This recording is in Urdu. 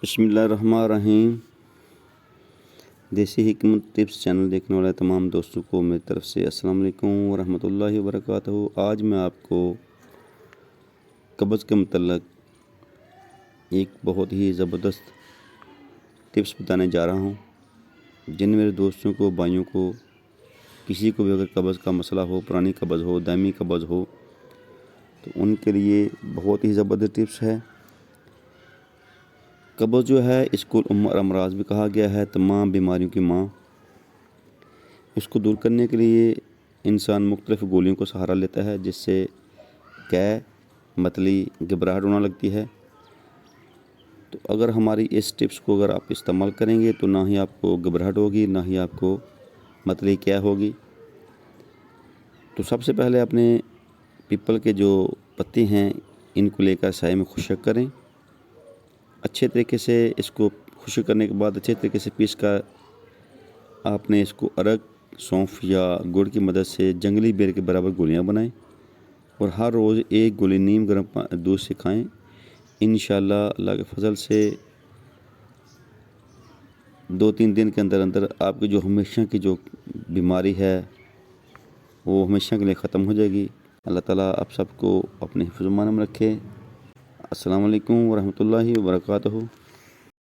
بسم اللہ الرحمن الرحیم۔ دیسی حکمت ٹپس چینل دیکھنے والے تمام دوستوں کو میری طرف سے السلام علیکم ورحمۃ اللہ وبرکاتہ۔ آج میں آپ کو قبض کے متعلق ایک بہت ہی زبردست ٹپس بتانے جا رہا ہوں، جن میرے دوستوں کو، بھائیوں کو، کسی کو بھی اگر قبض کا مسئلہ ہو، پرانی قبض ہو، دائمی قبض ہو، تو ان کے لیے بہت ہی زبردست ٹپس ہے۔ قبض جو ہے اس کو امراض بھی کہا گیا ہے، تمام بیماریوں کی ماں۔ اس کو دور کرنے کے لیے انسان مختلف گولیوں کو سہارا لیتا ہے، جس سے قے، متلی، گھبراہٹ ہونے لگتی ہے۔ تو اگر ہماری اس ٹپس کو اگر آپ استعمال کریں گے تو نہ ہی آپ کو گھبراہٹ ہوگی، نہ ہی آپ کو متلی قے ہوگی۔ تو سب سے پہلے اپنے پیپل کے جو پتے ہیں ان کو لے کر سائے میں خشک کریں۔ اچھے طریقے سے اس کو خشک کرنے کے بعد اچھے طریقے سے پیس کر آپ نے اس کو ارگ، سونف یا گڑ کی مدد سے جنگلی بیر کے برابر گولیاں بنائیں اور ہر روز ایک گولی نیم گرم دودھ سے کھائیں۔ انشاءاللہ اللہ کے فضل سے 2-3 دن کے اندر اندر آپ کی جو ہمیشہ کی جو بیماری ہے وہ ہمیشہ کے لیے ختم ہو جائے گی۔ اللہ تعالیٰ آپ سب کو اپنے حفظ و امان میں رکھے۔ السلام علیکم ورحمۃ اللہ وبرکاتہ۔